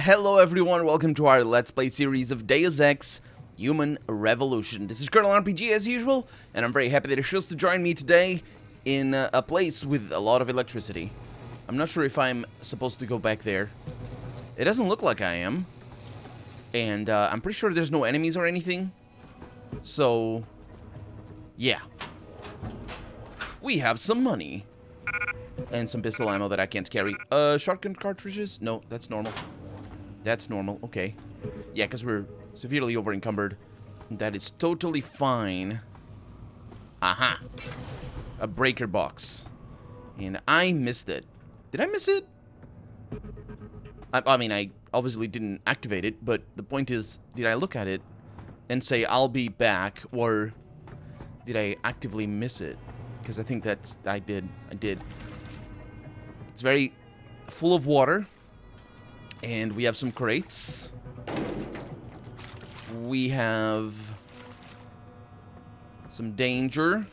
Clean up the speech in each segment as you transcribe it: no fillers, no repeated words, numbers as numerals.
Hello everyone, welcome to our Let's Play series of Deus Ex Human Revolution. This is Colonel RPG as usual, and I'm very happy that you chose to join me today in a place with a lot of electricity. I'm not sure if I'm supposed to go back there. It doesn't look like I am. And I'm pretty sure there's no enemies or anything. So, yeah. We have some money. And some pistol ammo that I can't carry. Shotgun cartridges? No, that's normal. That's normal, okay. Yeah, because we're severely over-encumbered. That is totally fine. Aha. A breaker box. And I missed it. Did I miss it? I mean, I obviously didn't activate it, but the point is, did I look at it and say, I'll be back, or did I actively miss it? Because I think that's, I did. It's very full of water. And we have some crates. We have some danger.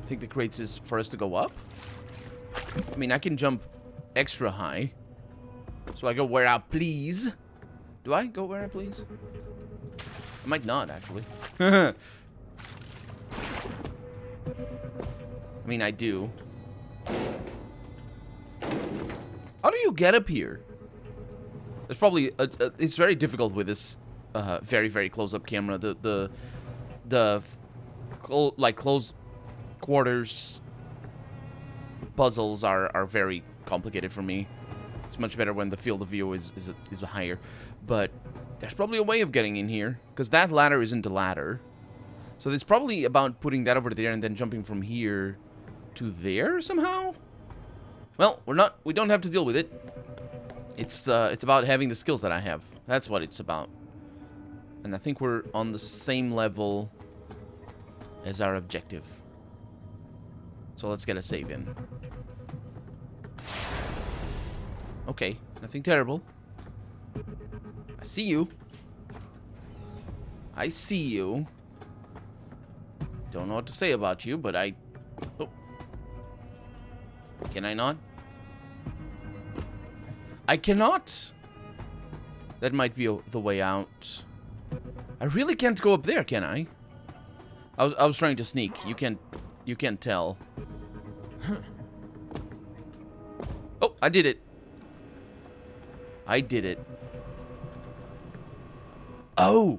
I think the crates is for us to go up. I mean, I can jump extra high. So I go where I please. Do I go where I please? I might not, actually. I mean, I do. How do you get up here? There's probably it's very difficult with this very, very close-up camera. Like close quarters puzzles are very complicated for me. It's much better when the field of view is higher. But there's probably a way of getting in here, because that ladder isn't a ladder. So it's probably about putting that over there and then jumping from here to there somehow. Well, we don't have to deal with it. It's about having the skills that I have. That's what it's about. And I think we're on the same level as our objective. So let's get a save in. Okay, nothing terrible. I see you. I see you. Don't know what to say about you, but I... Oh. Can I not? I cannot. That might be the way out. I really can't go up there, can I? I was trying to sneak. You can't tell. Oh, I did it. I did it. Oh.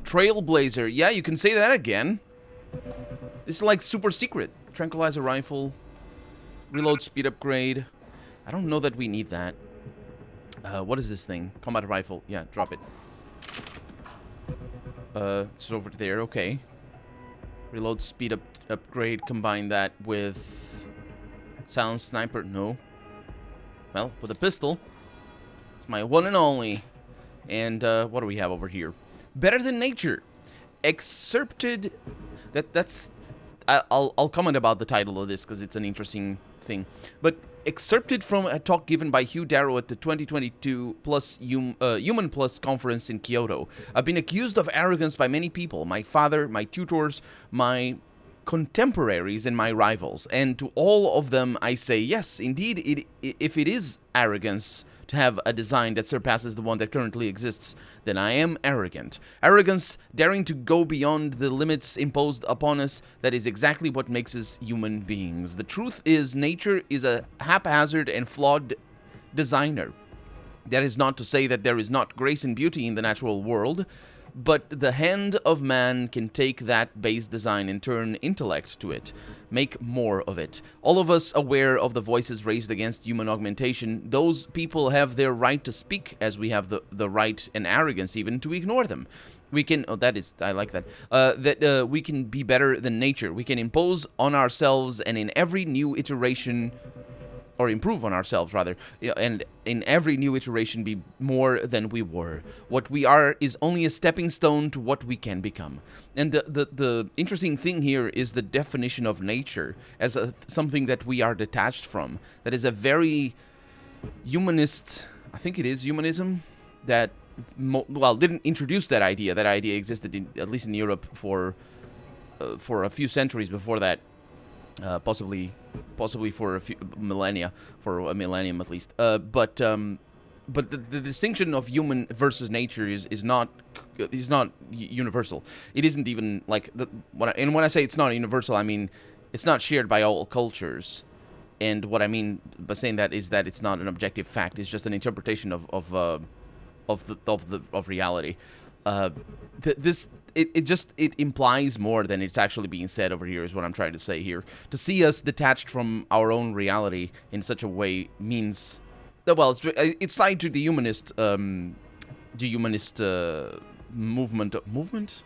Trailblazer. Yeah, you can say that again. This is like super secret. Tranquilizer rifle. Reload speed upgrade. I don't know that we need that. What is this thing? Combat rifle. Yeah, drop it. It's over there. Okay. Reload speed upgrade. Combine that with silent sniper. No. Well, with a pistol. It's my one and only. And what do we have over here? Better than nature. Excerpted. That's. I'll comment about the title of this because it's an interesting thing. But excerpted from a talk given by Hugh Darrow at the 2022 Human Plus conference in Kyoto. I've been accused of arrogance by many people. My father, my tutors, my contemporaries, and my rivals. And to all of them, I say, yes, indeed, if it is arrogance to have a design that surpasses the one that currently exists, then I am arrogant. Arrogance, daring to go beyond the limits imposed upon us, that is exactly what makes us human beings. The truth is, nature is a haphazard and flawed designer. That is not to say that there is not grace and beauty in the natural world, but the hand of man can take that base design and turn intellect to it, make more of it. All of us aware of the voices raised against human augmentation, those people have their right to speak, as we have the right and arrogance even to ignore them. We can, I like that, we can be better than nature. We can impose on ourselves and in every new iteration, or improve on ourselves, rather, and in every new iteration be more than we were. What we are is only a stepping stone to what we can become. And the interesting thing here is the definition of nature as something that we are detached from. That is a very humanist, I think it is humanism, that, didn't introduce that idea. That idea existed, at least in Europe, for a few centuries before that. Possibly for a few millennia, for a millennium at least. But the distinction of human versus nature is not universal. It isn't even like when I say it's not universal, I mean it's not shared by all cultures. And what I mean by saying that is that it's not an objective fact. It's just an interpretation of reality. It implies more than it's actually being said over here, is what I'm trying to say here. To see us detached from our own reality in such a way means, well, it's tied to the humanist movement.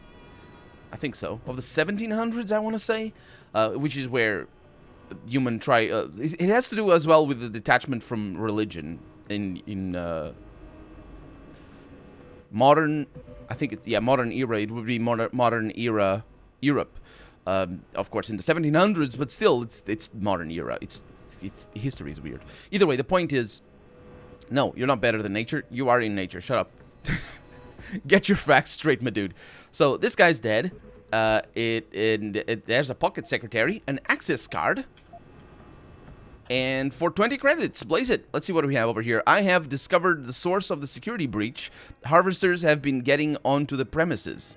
I think so, of the 1700s, I want to say, which is where it has to do as well with the detachment from religion in modern, I think it's, modern era. It would be modern era Europe. Of course, in the 1700s, but still, it's modern era. It's history is weird. Either way, the point is, no, you're not better than nature. You are in nature. Shut up. Get your facts straight, my dude. So this guy's dead. There's a pocket secretary, an access card. And for 20 credits, blaze it. Let's see what we have over here. I have discovered the source of the security breach. Harvesters have been getting onto the premises.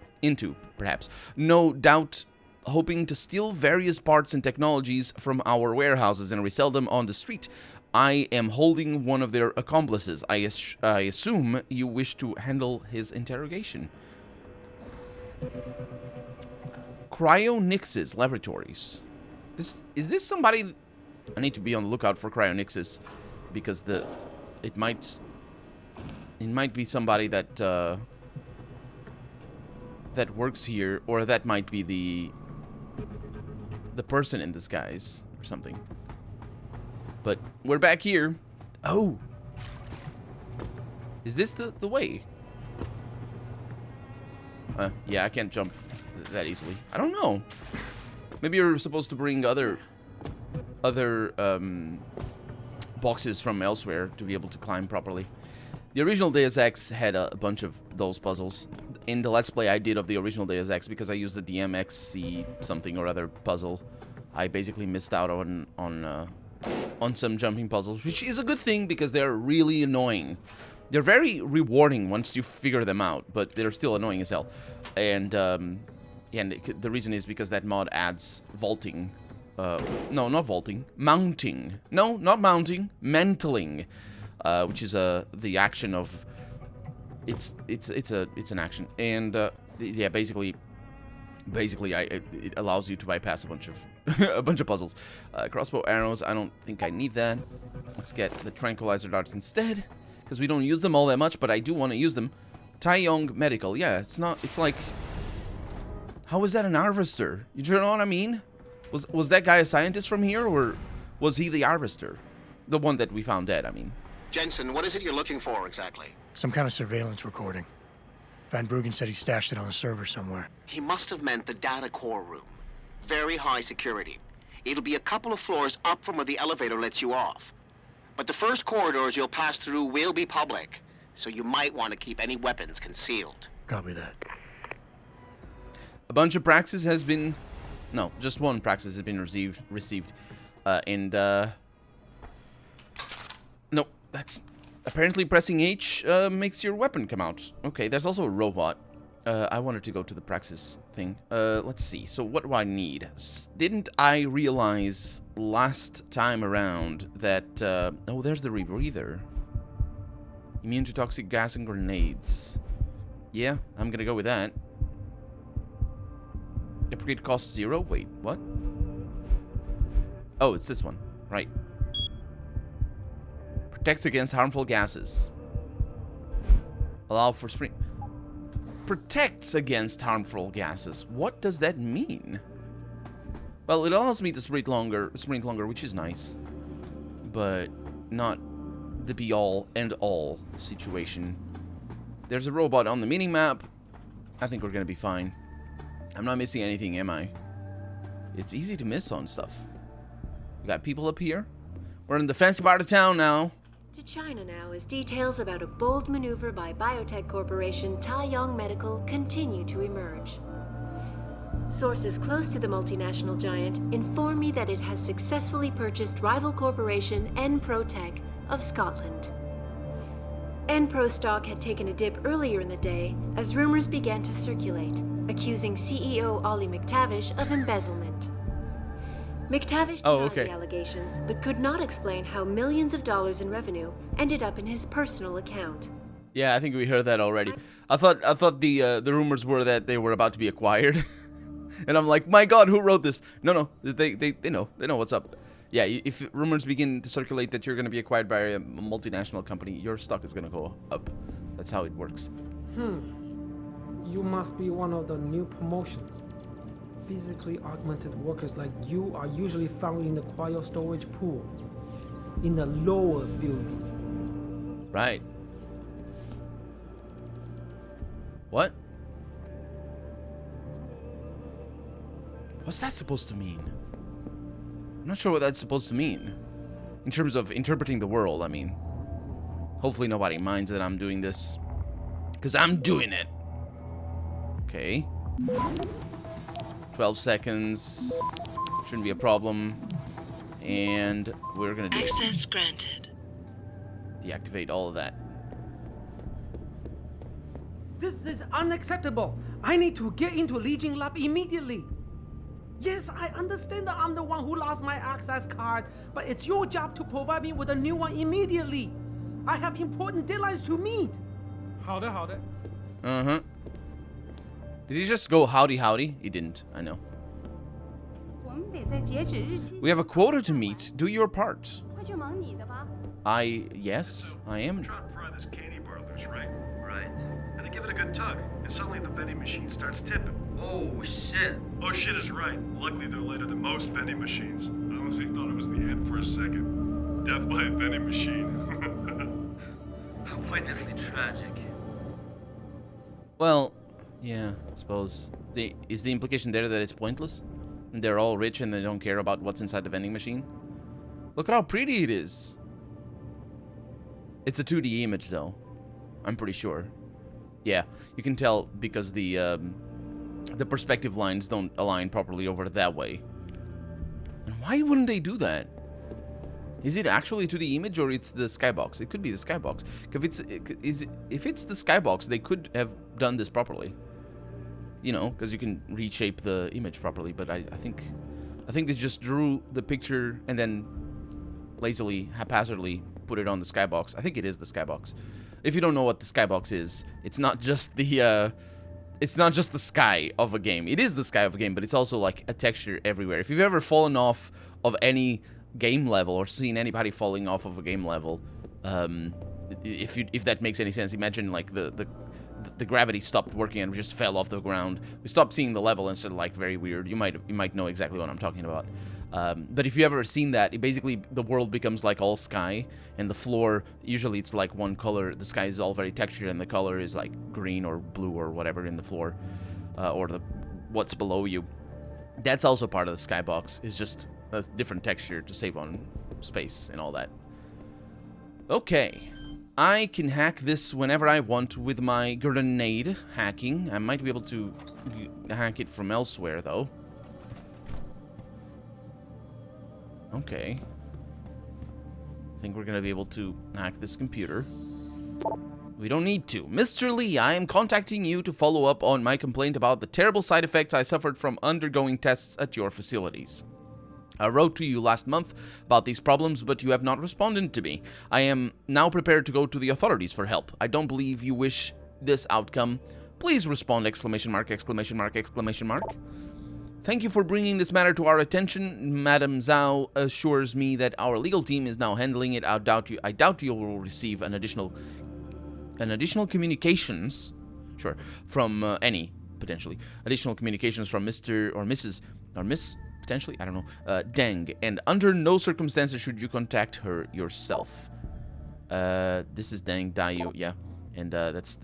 Perhaps. No doubt, hoping to steal various parts and technologies from our warehouses and resell them on the street. I am holding one of their accomplices. I assume you wish to handle his interrogation. Cryonix's Laboratories. Is this somebody... I need to be on the lookout for Cryonix's, because it might be somebody that works here, or that might be the person in disguise or something. But we're back here. Oh, is this the way? Yeah, I can't jump that easily. I don't know. Maybe you're supposed to bring other boxes from elsewhere to be able to climb properly. The original Deus Ex had a bunch of those puzzles. In the Let's Play I did of the original Deus Ex, because I used the DMXC something or other puzzle, I basically missed out on some jumping puzzles, which is a good thing because they're really annoying. They're very rewarding once you figure them out, but they're still annoying as hell. And the reason is because that mod adds vaulting. No, not vaulting. Mounting. No, not mounting. Mantling, which is the action of. It's an action, and yeah, basically, it allows you to bypass a bunch of puzzles. Crossbow arrows. I don't think I need that. Let's get the tranquilizer darts instead, because we don't use them all that much, but I do want to use them. Taeyong Medical. Yeah, it's not. It's like. How is that an harvester? You know what I mean? Was that guy a scientist from here, or was he the harvester? The one that we found dead, I mean. Jensen, what is it you're looking for exactly? Some kind of surveillance recording. Van Bruggen said he stashed it on a server somewhere. He must have meant the data core room. Very high security. It'll be a couple of floors up from where the elevator lets you off. But the first corridors you'll pass through will be public, so you might want to keep any weapons concealed. Copy that. A bunch of praxis has been... No, just one praxis has been received. No, that's... Apparently pressing H makes your weapon come out. Okay, there's also a robot. I wanted to go to the praxis thing. Let's see. So what do I need? Didn't I realize last time around that... oh, there's the rebreather. Immune to toxic gas and grenades. Yeah, I'm gonna go with that. Upgrade costs 0? Wait, what? Oh, it's this one. Right. Protects against harmful gases. Allow for sprint. Protects against harmful gases. What does that mean? Well, it allows me to sprint longer, which is nice. But not the be-all and all situation. There's a robot on the mini-map. I think we're gonna be fine. I'm not missing anything, am I? It's easy to miss on stuff. We got people up here. We're in the fancy part of town now. To China now as details about a bold maneuver by biotech corporation Taeyong Medical continue to emerge. Sources close to the multinational giant inform me that it has successfully purchased rival corporation Enprotech of Scotland. Enpro stock had taken a dip earlier in the day as rumors began to circulate, accusing CEO Ollie McTavish of embezzlement. McTavish denied the allegations, but could not explain how millions of dollars in revenue ended up in his personal account. Yeah, I think we heard that already. I thought the rumors were that they were about to be acquired. And I'm like, my God, who wrote this? No, they know what's up. Yeah, if rumors begin to circulate that you're going to be acquired by a multinational company, your stock is going to go up. That's how it works. You must be one of the new promotions. Physically augmented workers like you are usually found in the cryo storage pool, in the lower building. Right. What? What's that supposed to mean? I'm not sure what that's supposed to mean. In terms of interpreting the world, I mean. Hopefully nobody minds that I'm doing this. Because I'm doing it. Okay. 12 seconds. Shouldn't be a problem. And we're going to do Access granted. Deactivate all of that. This is unacceptable. I need to get into Legion Lab immediately. Yes, I understand that I'm the one who lost my access card, but it's your job to provide me with a new one immediately. I have important deadlines to meet. 好的，好的。 Uh-huh. Did he just go howdy howdy? He didn't, I know. We have a quota to meet. Do your part. Yes, I am. Trying to fry this candy bar loose, right? Right. And I give it a good tug, and suddenly the vending machine starts tipping. Oh, shit. Oh, shit is right. Luckily, they're later than most vending machines. I honestly thought it was the end for a second. Death by a vending machine. Pointlessly tragic. Well, yeah, I suppose. Is the implication there that it's pointless? And they're all rich and they don't care about what's inside the vending machine? Look at how pretty it is. It's a 2D image, though. I'm pretty sure. Yeah, you can tell because the perspective lines don't align properly over that way. And why wouldn't they do that? Is it actually 2D image or it's the skybox? It could be the skybox. If it's the skybox, they could have done this properly. You know, because you can reshape the image properly. But I think they just drew the picture and then lazily, haphazardly put it on the skybox. I think it is the skybox. If you don't know what the skybox is, it's not just the sky of a game. It is the sky of a game, but it's also like a texture everywhere. If you've ever fallen off of any game level or seen anybody falling off of a game level, if that makes any sense, imagine like the gravity stopped working and we just fell off the ground. We stopped seeing the level and started like very weird. You might know exactly what I'm talking about. But if you ever seen that, basically the world becomes like all sky, and the floor, usually it's like one color. The sky is all very textured, and the color is like green or blue or whatever in the floor, or what's below you. That's also part of the skybox. It's just a different texture to save on space and all that. Okay. I can hack this whenever I want with my grenade hacking. I might be able to hack it from elsewhere, though. Okay. I think we're going to be able to hack this computer. We don't need to. Mr. Lee, I am contacting you to follow up on my complaint about the terrible side effects I suffered from undergoing tests at your facilities. I wrote to you last month about these problems, but you have not responded to me. I am now prepared to go to the authorities for help. I don't believe you wish this outcome. Please respond! Exclamation mark, exclamation mark, exclamation mark. Thank you for bringing this matter to our attention. Madam Zhao assures me that our legal team is now handling it. I doubt you will receive an additional communications, sure, from any potentially additional communications from Mr. or Mrs. or Miss. Potentially, I don't know. Deng, and under no circumstances should you contact her yourself. This is Deng Dayu, yeah, and that's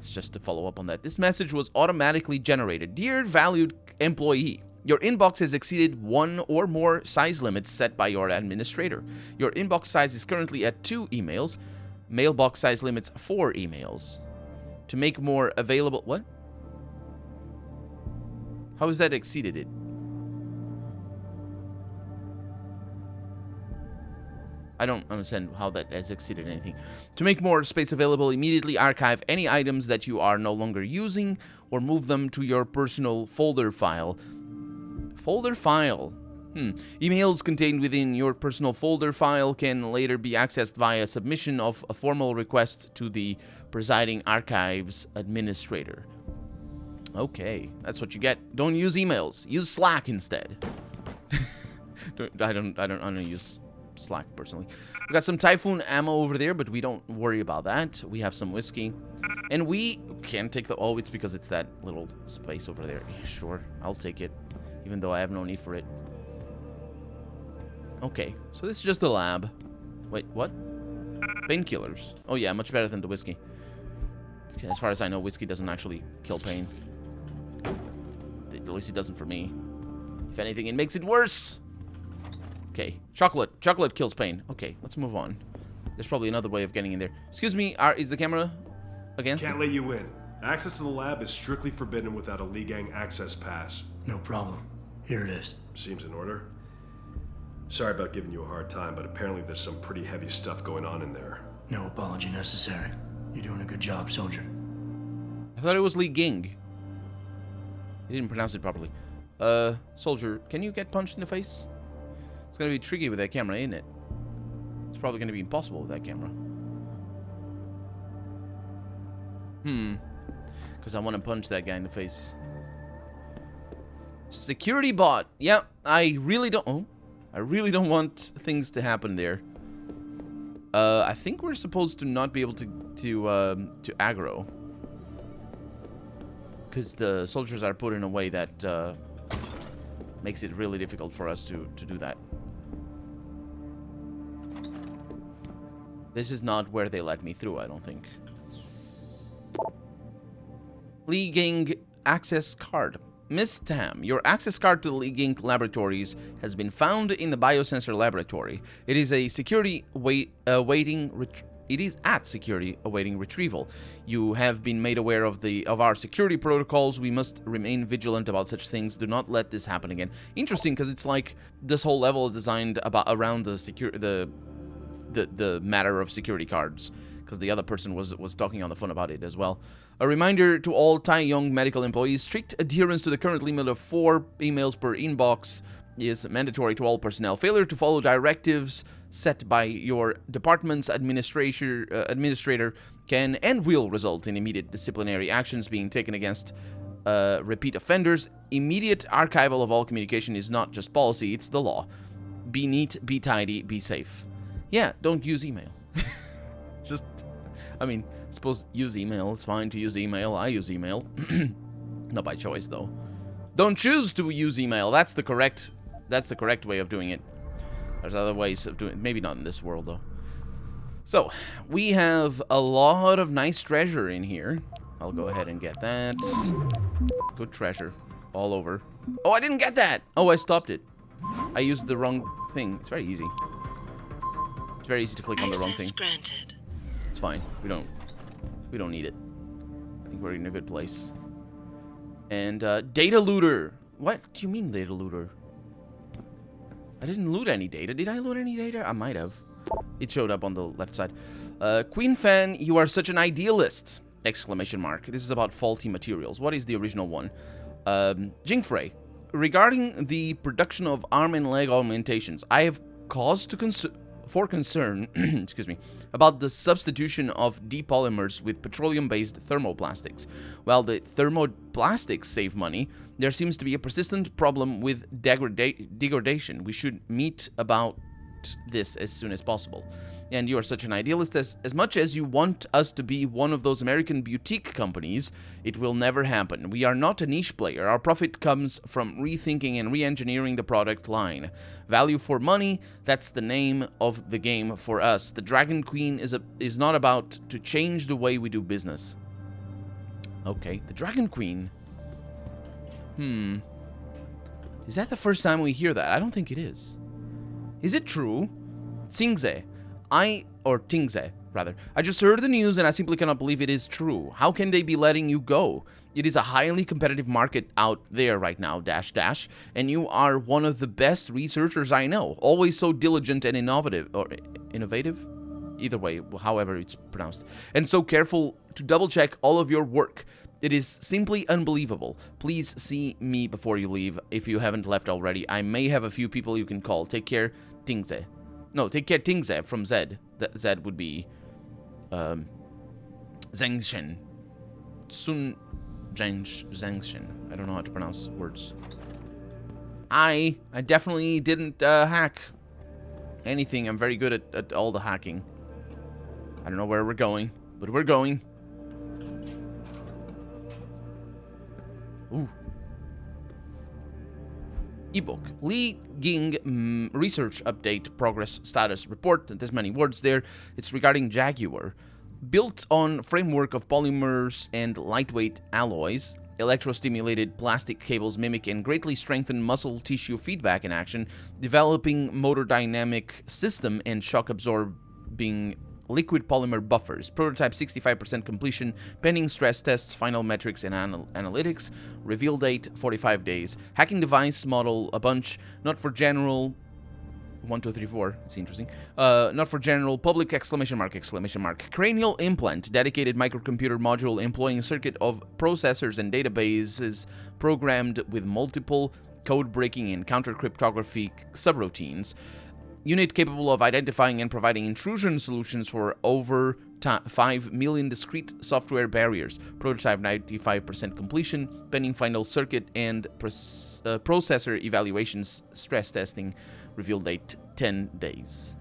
just to follow up on that. This message was automatically generated. Dear valued employee, your inbox has exceeded one or more size limits set by your administrator. Your inbox size is currently at 2 emails. Mailbox size limits 4 emails. To make more available, what? How has that exceeded it? I don't understand how that has exceeded anything. To make more space available, immediately archive any items that you are no longer using or move them to your personal folder file. Folder file. Emails contained within your personal folder file can later be accessed via submission of a formal request to the presiding archives administrator. Okay, that's what you get. Don't use emails. Use Slack instead. I don't use Slack personally. We got some Typhoon ammo over there, but we don't worry about that. We have some whiskey, and we can take the. Oh, it's because it's that little space over there. Yeah, sure, I'll take it, even though I have no need for it. Okay, so this is just the lab. Wait, what? Painkillers. Oh yeah, much better than the whiskey. As far as I know, whiskey doesn't actually kill pain. At least it doesn't for me. If anything, it makes it worse. Okay, chocolate. Chocolate kills pain. Okay, let's move on. There's probably another way of getting in there. Excuse me, is the camera against me? Can't let you in. Access to the lab is strictly forbidden without a Lee Gang access pass. No problem. Here it is. Seems in order. Sorry about giving you a hard time, but apparently there's some pretty heavy stuff going on in there. No apology necessary. You're doing a good job, soldier. I thought it was Lee Ging. He didn't pronounce it properly. Soldier, can you get punched in the face? It's gonna be tricky with that camera, isn't it? It's probably gonna be impossible with that camera. Because I want to punch that guy in the face. Security bot. Yeah, I really don't... Oh, I really don't want things to happen there. I think we're supposed to not be able to aggro. Because the soldiers are put in a way that makes it really difficult for us to do that. This is not where they let me through, I don't think. Lee Gang access card. Miss Tam, your access card to the Lee Gang laboratories has been found in the biosensor laboratory. It is a security awaiting retrieval. You have been made aware of our security protocols. We must remain vigilant about such things. Do not let this happen again. Interesting, because it's like this whole level is designed around the matter of security cards, because the other person was talking on the phone about it as well. A reminder to all Tai Yong medical employees: strict adherence to the current limit of 4 emails per inbox is mandatory to all personnel. Failure to follow directives set by your department's administrator can and will result in immediate disciplinary actions being taken against repeat offenders. Immediate archival of all communication is not just policy, it's the law. Be neat, be tidy, be safe. Yeah, don't use email. Just, I mean, I suppose use email. It's fine to use email. I use email. Not by choice, though. Don't choose to use email. That's the correct way of doing it. There's other ways of doing it. Maybe not in this world, though. So, we have a lot of nice treasure in here. I'll go ahead and get that. Good treasure. All over. Oh, I didn't get that! Oh, I stopped it. I used the wrong thing. It's very easy. It's very easy to click on the wrong thing. Granted. It's fine. We don't need it. I think we're in a good place. And data looter. What do you mean data looter? I didn't loot any data. Did I loot any data? I might have. It showed up on the left side. Queen Fan, you are such an idealist! Exclamation mark. This is about faulty materials. What is the original one? Jingfrey, regarding the production of arm and leg augmentations, I have cause for concern excuse me, about the substitution of depolymers with petroleum-based thermoplastics. While the thermoplastics save money, there seems to be a persistent problem with degradation. We should meet about this as soon as possible. And you are such an idealist. As much as you want us to be one of those American boutique companies, it will never happen. We are not a niche player. Our profit comes from rethinking and re-engineering the product line. Value for money, that's the name of the game for us. The Dragon Queen is not about to change the way we do business. Okay, the Dragon Queen. Is that the first time we hear that? I don't think it is. Is it true? Tsingze, I or Tingze, rather. I just heard the news and I simply cannot believe it is true. How can they be letting you go? It is a highly competitive market out there right now, dash dash, and you are one of the best researchers I know. Always so diligent and innovative, or innovative? Either way, however it's pronounced. And so careful to double check all of your work. It is simply unbelievable. Please see me before you leave, if you haven't left already. I may have a few people you can call. Take care, Tingze. No, take care, Tingze from Zed. Zed would be Zengshen. Sun Zengshen. I don't know how to pronounce words. I definitely didn't hack anything. I'm very good at all the hacking. I don't know where we're going, but we're going. Ooh. Ebook. Li Ging research update progress status report. There's many words there. It's regarding Jaguar. Built on framework of polymers and lightweight alloys, electrostimulated plastic cables mimic and greatly strengthen muscle tissue feedback in action, developing motor dynamic system and shock absorbing liquid polymer buffers. Prototype 65% completion, pending stress tests, final metrics and analytics. Reveal date 45 days. Hacking device model a bunch, not for general. 1, 2, 3, 4. It's interesting. Not for general public! Exclamation mark! Exclamation mark! Cranial implant, dedicated microcomputer module employing a circuit of processors and databases programmed with multiple code breaking and counter cryptography subroutines. Unit capable of identifying and providing intrusion solutions for over 5 million discrete software barriers. Prototype 95% completion, pending final circuit and processor evaluations, stress testing. Reveal date 10 days.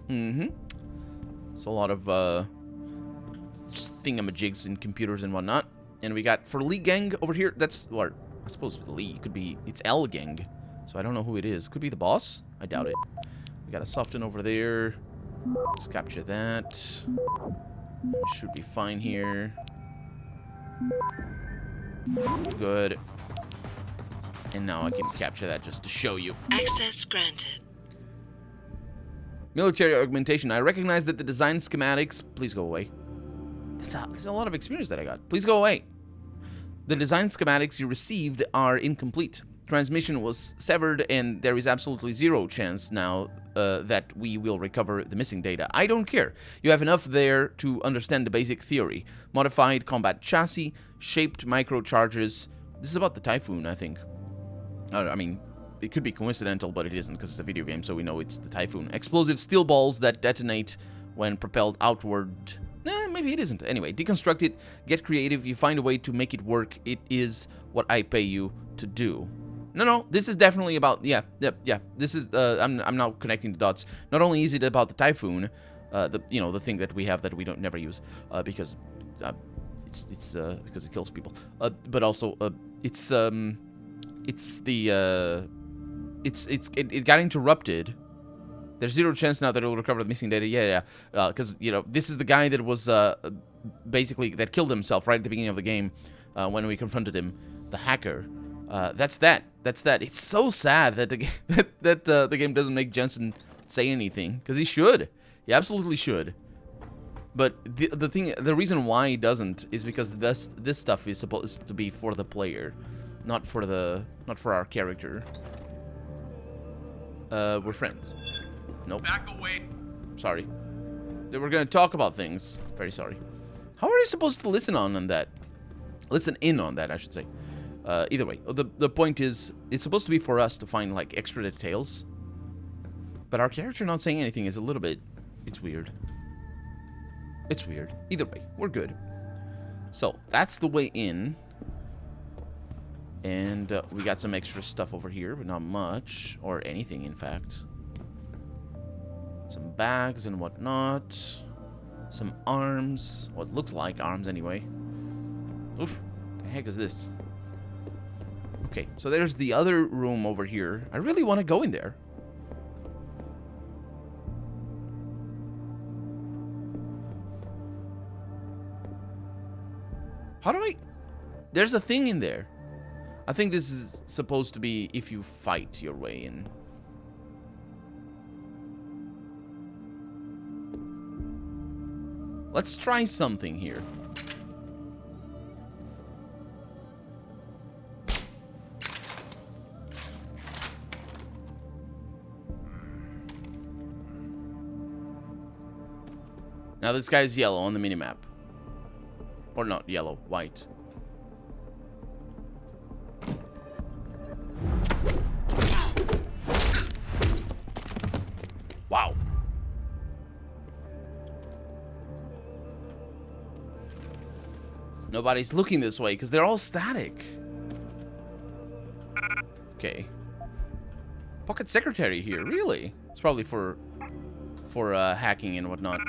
So a lot of thingamajigs and computers and whatnot. And we got for Li Gang over here. That's what I suppose Li could be. It's L Gang. So I don't know who it is. Could be the boss? I doubt it. We got a soften over there. Let's capture that. Should be fine here. Good. And now I can capture that just to show you. Access granted. Military augmentation. I recognize that the design schematics... Please go away. There's a lot of experience that I got. Please go away. The design schematics you received are incomplete. Transmission was severed, and there is absolutely zero chance now that we will recover the missing data. I don't care. You have enough there to understand the basic theory. Modified combat chassis, shaped microcharges. This is about the Typhoon, I think. I mean, it could be coincidental, but it isn't because it's a video game, so we know it's the Typhoon. Explosive steel balls that detonate when propelled outward. Maybe it isn't. Anyway, deconstruct it, get creative, you find a way to make it work. It is what I pay you to do. No, this is definitely about, yeah. This is, I'm now connecting the dots. Not only is it about the Typhoon, the thing that we have that we never use, because it's because it kills people. But also, it got interrupted. There's zero chance now that it will recover the missing data. Yeah. Because, this is the guy that was, basically, that killed himself right at the beginning of the game, when we confronted him, the hacker. That's that. It's so sad that the game doesn't make Jensen say anything, because he should. He absolutely should. But the reason why he doesn't is because this stuff is supposed to be for the player, not for our character. We're friends. Nope. Back away. Sorry. We're gonna talk about things. Very sorry. How are you supposed to listen on that? Listen in on that, I should say. Either way, the point is, it's supposed to be for us to find, like, extra details. But our character not saying anything is a little bit... It's weird. It's weird. Either way, we're good. So, that's the way in. And we got some extra stuff over here, but not much. Or anything, in fact. Some bags and whatnot. Some arms. What looks like arms, anyway. Oof. The heck is this? Okay, so there's the other room over here. I really want to go in there. How do I... There's a thing in there. I think this is supposed to be if you fight your way in. Let's try something here. Now this guy's yellow on the minimap. Or not yellow, white. Wow. Nobody's looking this way because they're all static. Okay. Pocket secretary here, really? It's probably for hacking and whatnot.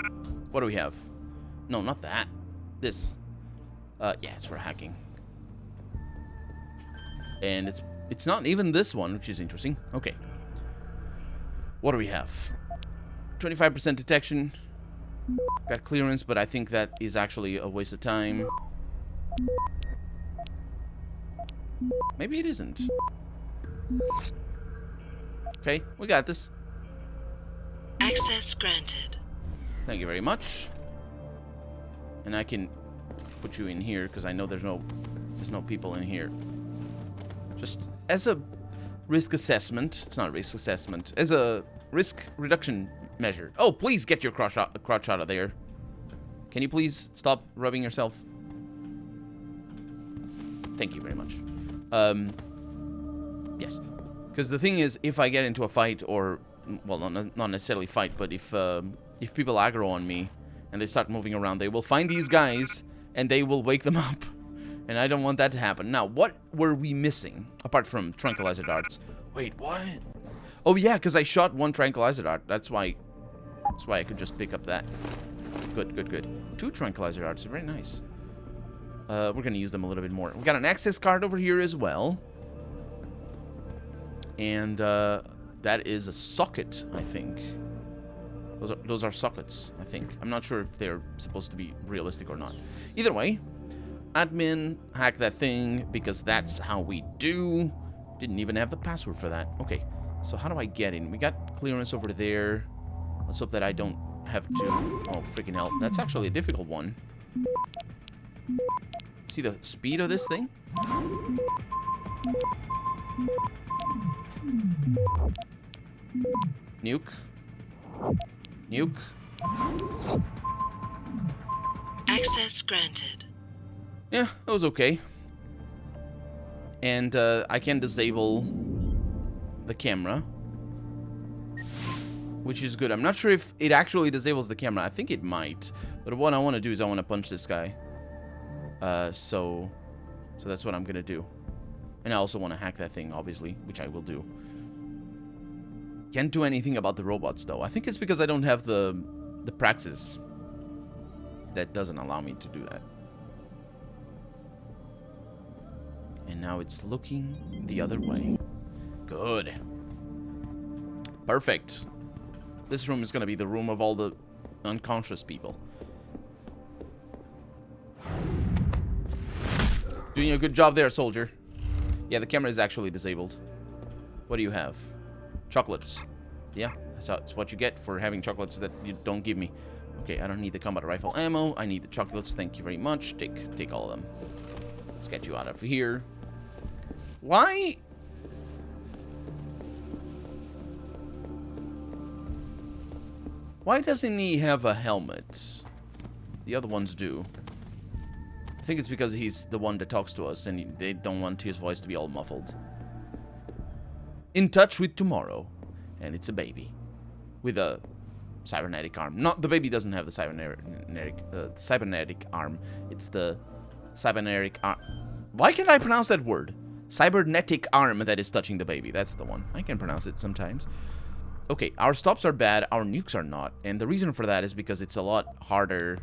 What do we have? No, not that. This. Yeah, it's for hacking. And it's not even this one, which is interesting. Okay. What do we have? 25% detection. Got clearance, but I think that is actually a waste of time. Maybe it isn't. Okay, we got this. Access granted. Thank you very much. And I can put you in here because I know there's no people in here. Just as a risk assessment. It's not a risk assessment. As a risk reduction measure. Oh, please get your crotch out of there. Can you please stop rubbing yourself? Thank you very much. Yes. Because the thing is, if I get into a fight, or well, not necessarily fight, but if people aggro on me and they start moving around, they will find these guys and they will wake them up, and I don't want that to happen. Now, what were we missing apart from tranquilizer darts? Wait, what? Oh yeah, because I shot one tranquilizer dart. That's why I could just pick up that. Good. 2 tranquilizer darts, very nice. We're gonna use them a little bit more. We got an access card over here as well. And that is a socket, I think. Those are sockets, I think. I'm not sure if they're supposed to be realistic or not. Either way, admin, hack that thing, because that's how we do. Didn't even have the password for that. Okay, so how do I get in? We got clearance over there. Let's hope that I don't have to... Oh, freaking hell. That's actually a difficult one. See the speed of this thing? Nuke. Nuke. Access granted. Yeah, that was okay. And I can disable the camera, which is good. I'm not sure if it actually disables the camera. I think it might. But what I want to do is I want to punch this guy. So that's what I'm going to do. And I also want to hack that thing, obviously, which I will do. Can't do anything about the robots, though. I think it's because I don't have the praxis that doesn't allow me to do that. And now it's looking the other way. Good. Perfect. This room is going to be the room of all the unconscious people. Doing a good job there, soldier. Yeah, the camera is actually disabled. What do you have? Chocolates. Yeah, that's what you get for having chocolates that you don't give me. Okay, I don't need the combat rifle ammo. I need the chocolates. Thank you very much. Take all of them. Let's get you out of here. Why? Why doesn't he have a helmet? The other ones do. I think it's because he's the one that talks to us and they don't want his voice to be all muffled. In touch with tomorrow. And it's a baby. With a cybernetic arm. Not the baby doesn't have the cybernetic arm. It's the cybernetic arm. Why can't I pronounce that word? Cybernetic arm that is touching the baby. That's the one. I can pronounce it sometimes. Okay, our stops are bad. Our nukes are not. And the reason for that is because it's a lot harder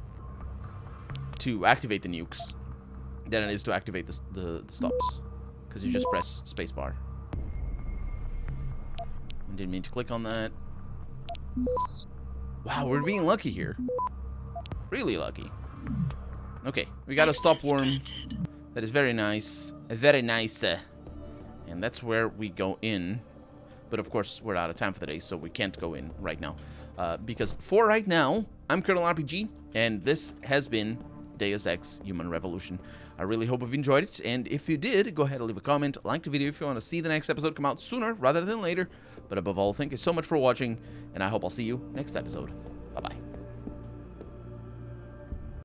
to activate the nukes than it is to activate the stops. Because you just press spacebar. I didn't mean to click on that. Wow, we're being lucky here. Really lucky. Okay, we got a stop worm. That is very nice. Very nice. And that's where we go in. But of course, we're out of time for the day, so we can't go in right now. Because for right now, I'm Colonel RPG, and this has been Deus Ex Human Revolution. I really hope you've enjoyed it, and if you did, go ahead and leave a comment, like the video if you want to see the next episode come out sooner rather than later. But above all, thank you so much for watching, and I hope I'll see you next episode. Bye-bye.